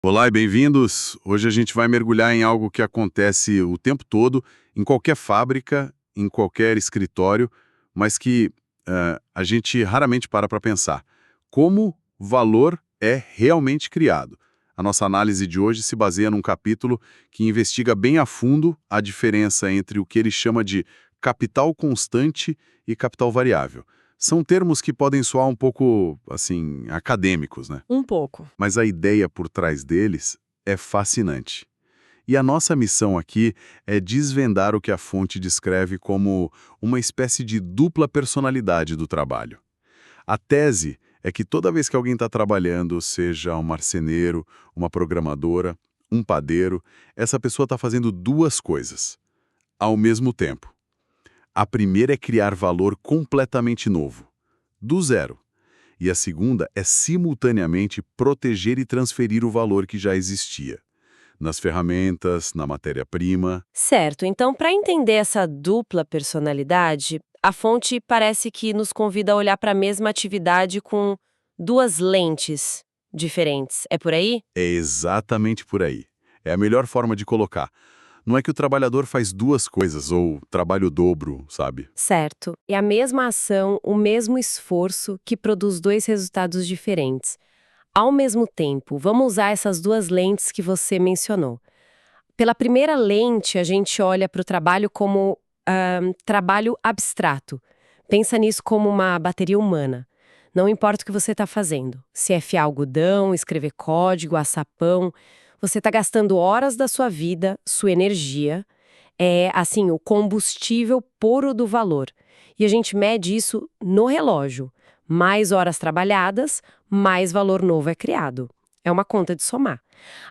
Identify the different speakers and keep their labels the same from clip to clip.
Speaker 1: Olá e bem-vindos! Hoje a gente vai mergulhar em algo que acontece o tempo todo, em qualquer fábrica, em qualquer escritório, mas que a gente raramente para pensar. Como valor é realmente criado? A nossa análise de hoje se baseia num capítulo que investiga bem a fundo a diferença entre o que ele chama de capital constante e capital variável. São termos que podem soar um pouco, assim, acadêmicos, né?
Speaker 2: Um pouco.
Speaker 1: Mas a ideia por trás deles é fascinante. E a nossa missão aqui é desvendar o que a fonte descreve como uma espécie de dupla personalidade do trabalho. A tese é que toda vez que alguém está trabalhando, seja um marceneiro, uma programadora, um padeiro, essa pessoa está fazendo duas coisas, ao mesmo tempo. A primeira é criar valor completamente novo, do zero. E a segunda é simultaneamente proteger e transferir o valor que já existia, nas ferramentas, na matéria-prima.
Speaker 2: Certo, então, para entender essa dupla personalidade, a fonte parece que nos convida a olhar para a mesma atividade com duas lentes diferentes. É por aí?
Speaker 1: É exatamente por aí. É a melhor forma de colocar. Não é que o trabalhador faz duas coisas, ou trabalha o dobro, sabe?
Speaker 2: Certo. É a mesma ação, o mesmo esforço que produz dois resultados diferentes. Ao mesmo tempo, vamos usar essas duas lentes que você mencionou. Pela primeira lente, a gente olha para o trabalho como trabalho abstrato. Pensa nisso como uma bateria humana. Não importa o que você está fazendo. Se é fiar algodão, escrever código, assar pão, você está gastando horas da sua vida, sua energia. É, assim, o combustível puro do valor. E a gente mede isso no relógio. Mais horas trabalhadas, mais valor novo é criado. É uma conta de somar.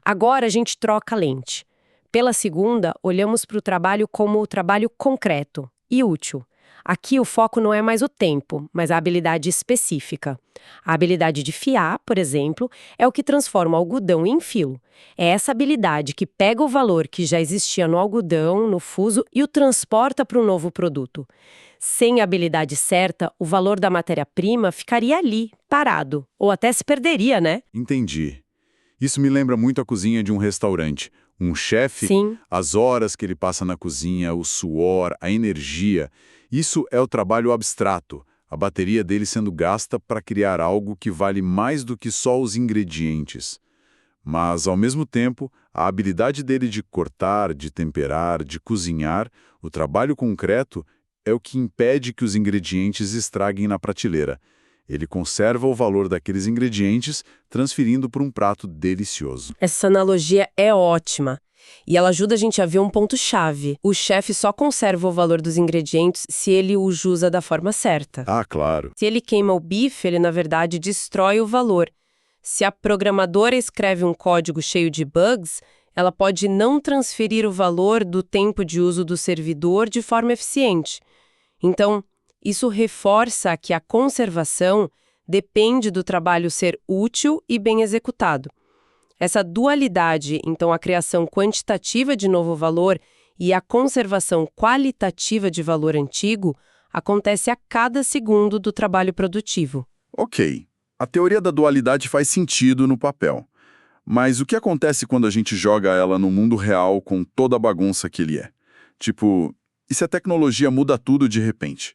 Speaker 2: Agora a gente troca a lente. Pela segunda, olhamos para o trabalho como o trabalho concreto e útil. Aqui o foco não é mais o tempo, mas a habilidade específica. A habilidade de fiar, por exemplo, é o que transforma o algodão em filo. É essa habilidade que pega o valor que já existia no algodão, no fuso, e o transporta para um novo produto. Sem a habilidade certa, o valor da matéria-prima ficaria ali, parado, ou até se perderia, né?
Speaker 1: Entendi. Isso me lembra muito a cozinha de um restaurante. Um chefe,
Speaker 2: Sim.
Speaker 1: as horas que ele passa na cozinha, o suor, a energia. Isso é o trabalho abstrato, a bateria dele sendo gasta para criar algo que vale mais do que só os ingredientes. Mas, ao mesmo tempo, a habilidade dele de cortar, de temperar, de cozinhar, o trabalho concreto, é o que impede que os ingredientes estraguem na prateleira. Ele conserva o valor daqueles ingredientes, transferindo para um prato delicioso.
Speaker 2: Essa analogia é ótima. E ela ajuda a gente a ver um ponto-chave. O chefe só conserva o valor dos ingredientes se ele os usa da forma certa.
Speaker 1: Ah, claro.
Speaker 2: Se ele queima o bife, ele na verdade destrói o valor. Se a programadora escreve um código cheio de bugs, ela pode não transferir o valor do tempo de uso do servidor de forma eficiente. Então, isso reforça que a conservação depende do trabalho ser útil e bem executado. Essa dualidade, então a criação quantitativa de novo valor e a conservação qualitativa de valor antigo, acontece a cada segundo do trabalho produtivo.
Speaker 1: Ok, a teoria da dualidade faz sentido no papel. Mas o que acontece quando a gente joga ela no mundo real com toda a bagunça que ele é? Tipo, e se a tecnologia muda tudo de repente?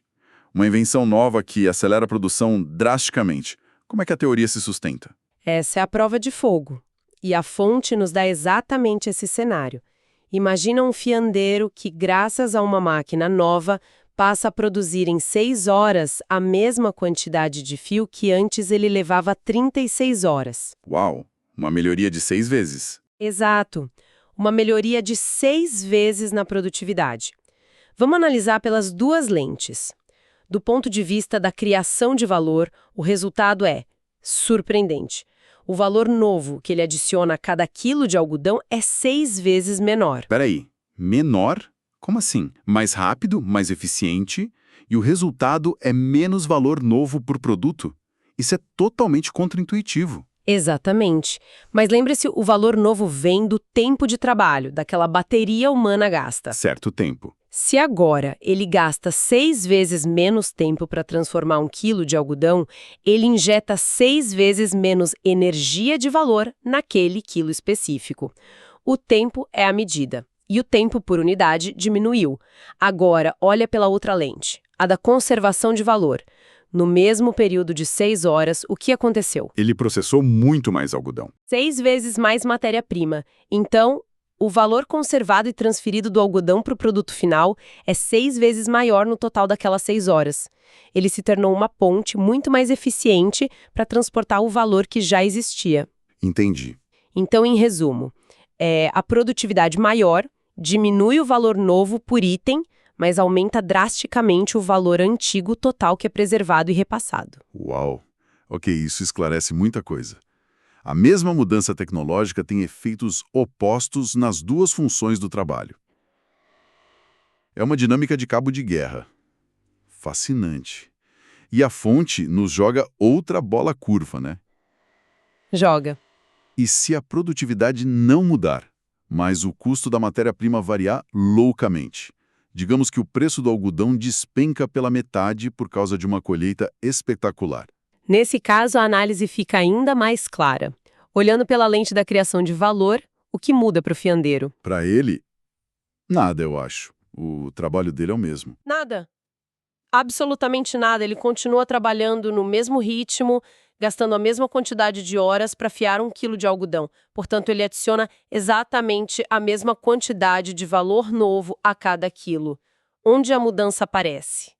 Speaker 1: Uma invenção nova que acelera a produção drasticamente. Como é que a teoria se sustenta?
Speaker 2: Essa é a prova de fogo. E a fonte nos dá exatamente esse cenário. Imagina um fiandeiro que, graças a uma máquina nova, passa a produzir em 6 horas a mesma quantidade de fio que antes ele levava 36 horas.
Speaker 1: Uau, uma melhoria de 6 vezes.
Speaker 2: Exato. Uma melhoria de 6 vezes na produtividade. Vamos analisar pelas duas lentes. Do ponto de vista da criação de valor, o resultado é surpreendente. O valor novo que ele adiciona a cada quilo de algodão é 6 vezes menor.
Speaker 1: Peraí, menor? Como assim? Mais rápido, mais eficiente, e o resultado é menos valor novo por produto? Isso é totalmente contraintuitivo.
Speaker 2: Exatamente. Mas lembre-se, o valor novo vem do tempo de trabalho, daquela bateria humana gasta.
Speaker 1: Certo tempo.
Speaker 2: Se agora ele gasta 6 vezes menos tempo para transformar 1 quilo de algodão, ele injeta 6 vezes menos energia de valor naquele quilo específico. O tempo é a medida, e o tempo por unidade diminuiu. Agora, olha pela outra lente, a da conservação de valor. No mesmo período de 6 horas, o que aconteceu?
Speaker 1: Ele processou muito mais algodão.
Speaker 2: 6 vezes mais matéria-prima. Então, o valor conservado e transferido do algodão para o produto final é 6 vezes maior no total daquelas 6 horas. Ele se tornou uma ponte muito mais eficiente para transportar o valor que já existia.
Speaker 1: Entendi.
Speaker 2: Então, em resumo, a produtividade maior diminui o valor novo por item, mas aumenta drasticamente o valor antigo total que é preservado e repassado.
Speaker 1: Uau! Ok, isso esclarece muita coisa. A mesma mudança tecnológica tem efeitos opostos nas duas funções do trabalho. É uma dinâmica de cabo de guerra. Fascinante. E a fonte nos joga outra bola curva, né?
Speaker 2: Joga.
Speaker 1: E se a produtividade não mudar, mas o custo da matéria-prima variar loucamente? Digamos que o preço do algodão despenca pela metade por causa de uma colheita espetacular.
Speaker 2: Nesse caso, a análise fica ainda mais clara. Olhando pela lente da criação de valor, o que muda para o fiandeiro?
Speaker 1: Para ele, nada, eu acho. O trabalho dele é o mesmo.
Speaker 2: Nada. Absolutamente nada. Ele continua trabalhando no mesmo ritmo, gastando a mesma quantidade de horas para fiar 1 quilo de algodão. Portanto, ele adiciona exatamente a mesma quantidade de valor novo a cada quilo. Onde a mudança aparece?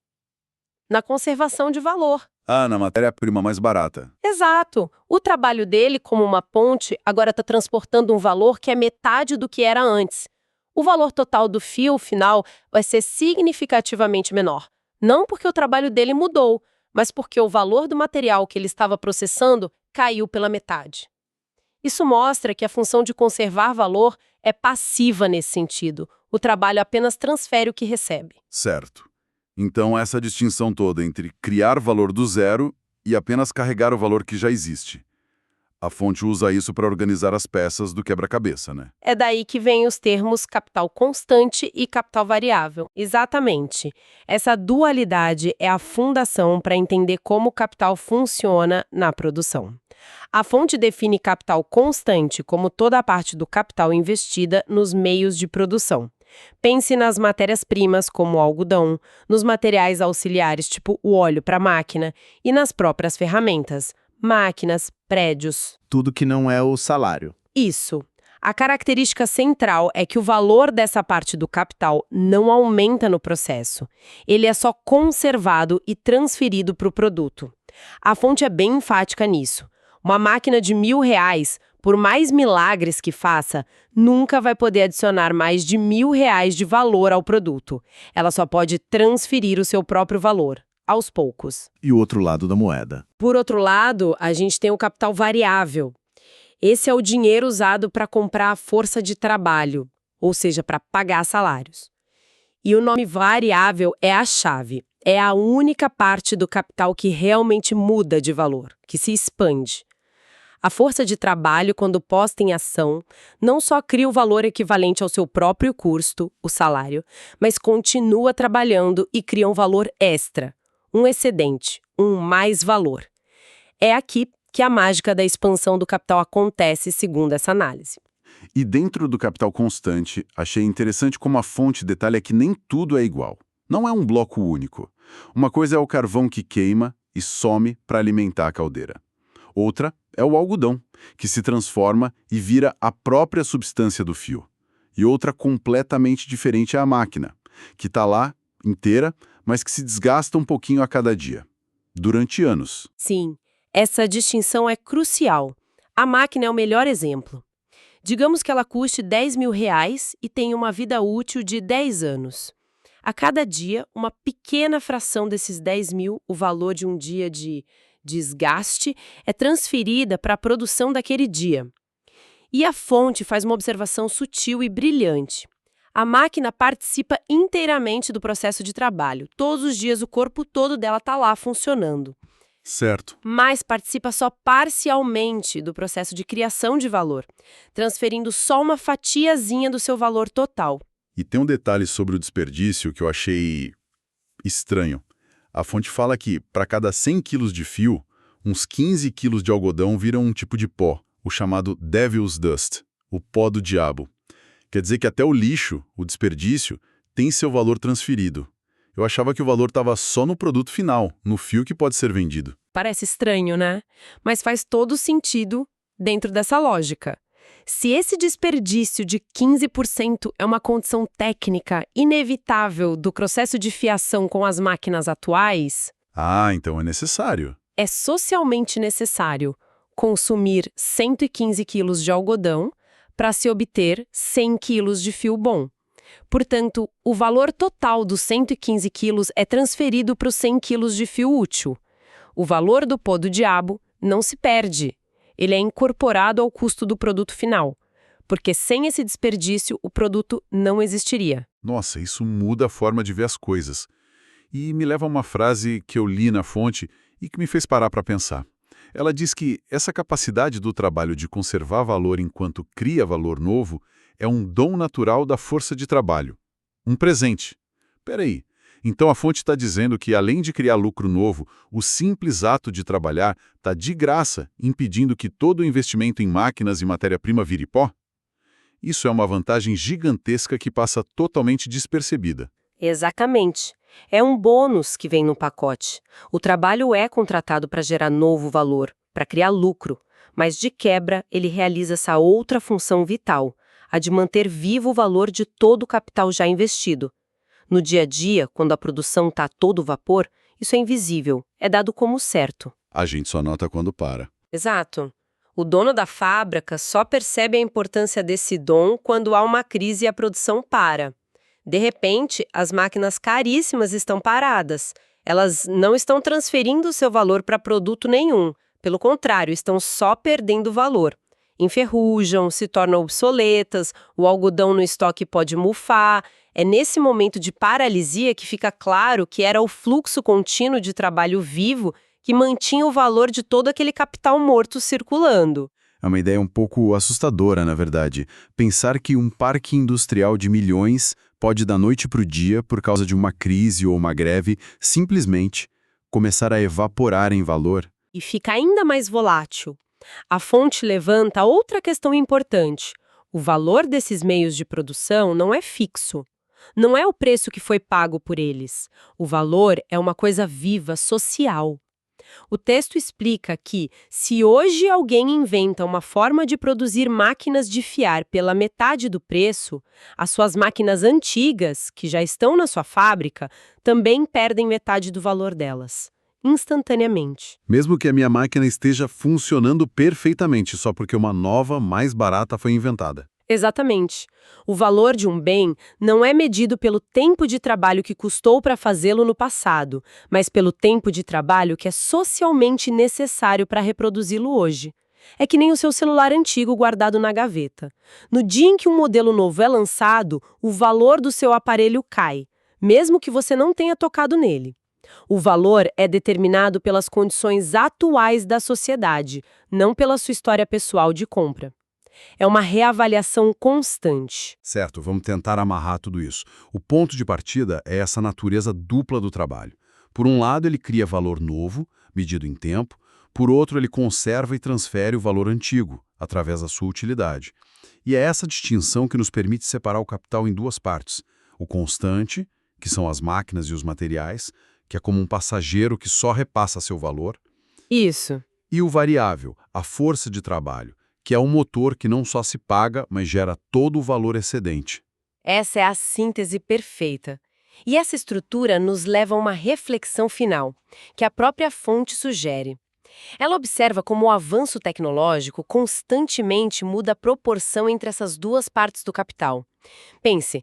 Speaker 2: Na conservação de valor.
Speaker 1: Ah, na matéria-prima mais barata.
Speaker 2: Exato. O trabalho dele, como uma ponte, agora está transportando um valor que é metade do que era antes. O valor total do fio final vai ser significativamente menor. Não porque o trabalho dele mudou, mas porque o valor do material que ele estava processando caiu pela metade. Isso mostra que a função de conservar valor é passiva nesse sentido. O trabalho apenas transfere o que recebe.
Speaker 1: Certo. Então, essa distinção toda entre criar valor do zero e apenas carregar o valor que já existe. A fonte usa isso para organizar as peças do quebra-cabeça, né?
Speaker 2: É daí que vêm os termos capital constante e capital variável. Exatamente. Essa dualidade é a fundação para entender como o capital funciona na produção. A fonte define capital constante como toda a parte do capital investida nos meios de produção. Pense nas matérias-primas, como o algodão, nos materiais auxiliares, tipo o óleo para máquina, e nas próprias ferramentas, máquinas, prédios.
Speaker 3: Tudo que não é o salário.
Speaker 2: Isso. A característica central é que o valor dessa parte do capital não aumenta no processo. Ele é só conservado e transferido para o produto. A fonte é bem enfática nisso. Uma máquina de R$ 1.000, por mais milagres que faça, nunca vai poder adicionar mais de R$ 1.000 de valor ao produto. Ela só pode transferir o seu próprio valor, aos poucos.
Speaker 3: E o outro lado da moeda.
Speaker 2: Por outro lado, a gente tem o capital variável. Esse é o dinheiro usado para comprar a força de trabalho, ou seja, para pagar salários. E o nome variável é a chave. É a única parte do capital que realmente muda de valor, que se expande. A força de trabalho, quando posta em ação, não só cria o valor equivalente ao seu próprio custo, o salário, mas continua trabalhando e cria um valor extra, um excedente, um mais-valor. É aqui que a mágica da expansão do capital acontece, segundo essa análise.
Speaker 1: E dentro do capital constante, achei interessante como a fonte detalha que nem tudo é igual. Não é um bloco único. Uma coisa é o carvão que queima e some para alimentar a caldeira. Outra é o algodão, que se transforma e vira a própria substância do fio. E outra completamente diferente é a máquina, que está lá, inteira, mas que se desgasta um pouquinho a cada dia, durante anos.
Speaker 2: Sim, essa distinção é crucial. A máquina é o melhor exemplo. Digamos que ela custe R$ 10.000 e tenha uma vida útil de 10 anos. A cada dia, uma pequena fração desses 10.000, o valor de um dia de desgaste, é transferida para a produção daquele dia. E a fonte faz uma observação sutil e brilhante. A máquina participa inteiramente do processo de trabalho. Todos os dias o corpo todo dela está lá funcionando.
Speaker 1: Certo.
Speaker 2: Mas participa só parcialmente do processo de criação de valor, transferindo só uma fatiazinha do seu valor total.
Speaker 1: E tem um detalhe sobre o desperdício que eu achei estranho. A fonte fala que, para cada 100 quilos de fio, uns 15 quilos de algodão viram um tipo de pó, o chamado Devil's Dust, o pó do diabo. Quer dizer que até o lixo, o desperdício, tem seu valor transferido. Eu achava que o valor estava só no produto final, no fio que pode ser vendido.
Speaker 2: Parece estranho, né? Mas faz todo sentido dentro dessa lógica. Se esse desperdício de 15% é uma condição técnica inevitável do processo de fiação com as máquinas atuais,
Speaker 1: Ah, então é necessário.
Speaker 2: é socialmente necessário consumir 115 quilos de algodão para se obter 100 quilos de fio bom. Portanto, o valor total dos 115 quilos é transferido para os 100 quilos de fio útil. O valor do pó do diabo não se perde. Ele é incorporado ao custo do produto final, porque sem esse desperdício o produto não existiria.
Speaker 1: Nossa, isso muda a forma de ver as coisas. E me leva a uma frase que eu li na fonte e que me fez parar para pensar. Ela diz que essa capacidade do trabalho de conservar valor enquanto cria valor novo é um dom natural da força de trabalho. Um presente. Peraí, então a fonte está dizendo que, além de criar lucro novo, o simples ato de trabalhar está de graça, impedindo que todo o investimento em máquinas e matéria-prima vire pó? Isso é uma vantagem gigantesca que passa totalmente despercebida.
Speaker 2: Exatamente. É um bônus que vem no pacote. O trabalho é contratado para gerar novo valor, para criar lucro, mas de quebra ele realiza essa outra função vital, a de manter vivo o valor de todo o capital já investido. No dia a dia, quando a produção está a todo vapor, isso é invisível, é dado como certo.
Speaker 1: A gente só nota quando para.
Speaker 2: Exato. O dono da fábrica só percebe a importância desse dom quando há uma crise e a produção para. De repente, as máquinas caríssimas estão paradas. Elas não estão transferindo seu valor para produto nenhum. Pelo contrário, estão só perdendo valor. Enferrujam, se tornam obsoletas, o algodão no estoque pode mufar. É nesse momento de paralisia que fica claro que era o fluxo contínuo de trabalho vivo que mantinha o valor de todo aquele capital morto circulando.
Speaker 3: É uma ideia um pouco assustadora, na verdade. Pensar que um parque industrial de milhões pode, da noite para o dia, por causa de uma crise ou uma greve, simplesmente começar a evaporar em valor.
Speaker 2: E fica ainda mais volátil. A fonte levanta outra questão importante. O valor desses meios de produção não é fixo. Não é o preço que foi pago por eles. O valor é uma coisa viva, social. O texto explica que, se hoje alguém inventa uma forma de produzir máquinas de fiar pela metade do preço, as suas máquinas antigas, que já estão na sua fábrica, também perdem metade do valor delas, instantaneamente.
Speaker 1: Mesmo que a minha máquina esteja funcionando perfeitamente só porque uma nova, mais barata foi inventada.
Speaker 2: Exatamente. O valor de um bem não é medido pelo tempo de trabalho que custou para fazê-lo no passado, mas pelo tempo de trabalho que é socialmente necessário para reproduzi-lo hoje. É que nem o seu celular antigo guardado na gaveta. No dia em que um modelo novo é lançado, o valor do seu aparelho cai, mesmo que você não tenha tocado nele. O valor é determinado pelas condições atuais da sociedade, não pela sua história pessoal de compra. É uma reavaliação constante.
Speaker 1: Certo, vamos tentar amarrar tudo isso. O ponto de partida é essa natureza dupla do trabalho. Por um lado, ele cria valor novo, medido em tempo. Por outro, ele conserva e transfere o valor antigo, através da sua utilidade. E é essa distinção que nos permite separar o capital em duas partes. O constante, que são as máquinas e os materiais, que é como um passageiro que só repassa seu valor.
Speaker 2: Isso.
Speaker 1: E o variável, a força de trabalho, que é um motor que não só se paga, mas gera todo o valor excedente.
Speaker 2: Essa é a síntese perfeita. E essa estrutura nos leva a uma reflexão final, que a própria fonte sugere. Ela observa como o avanço tecnológico constantemente muda a proporção entre essas duas partes do capital. Pense,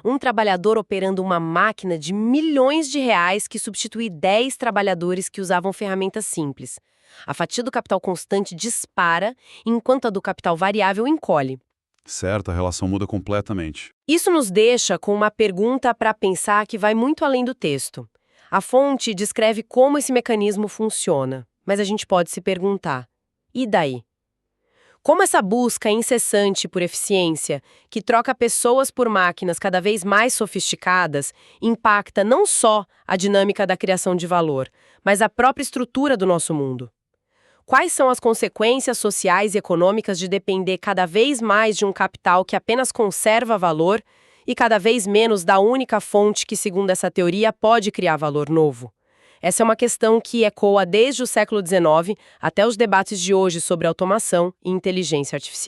Speaker 2: um trabalhador operando uma máquina de milhões de reais que substitui 10 trabalhadores que usavam ferramentas simples. A fatia do capital constante dispara, enquanto a do capital variável encolhe.
Speaker 1: Certo, a relação muda completamente.
Speaker 2: Isso nos deixa com uma pergunta para pensar que vai muito além do texto. A fonte descreve como esse mecanismo funciona, mas a gente pode se perguntar: e daí? Como essa busca incessante por eficiência, que troca pessoas por máquinas cada vez mais sofisticadas, impacta não só a dinâmica da criação de valor, mas a própria estrutura do nosso mundo. Quais são as consequências sociais e econômicas de depender cada vez mais de um capital que apenas conserva valor e cada vez menos da única fonte que, segundo essa teoria, pode criar valor novo? Essa é uma questão que ecoa desde o século XIX até os debates de hoje sobre automação e inteligência artificial.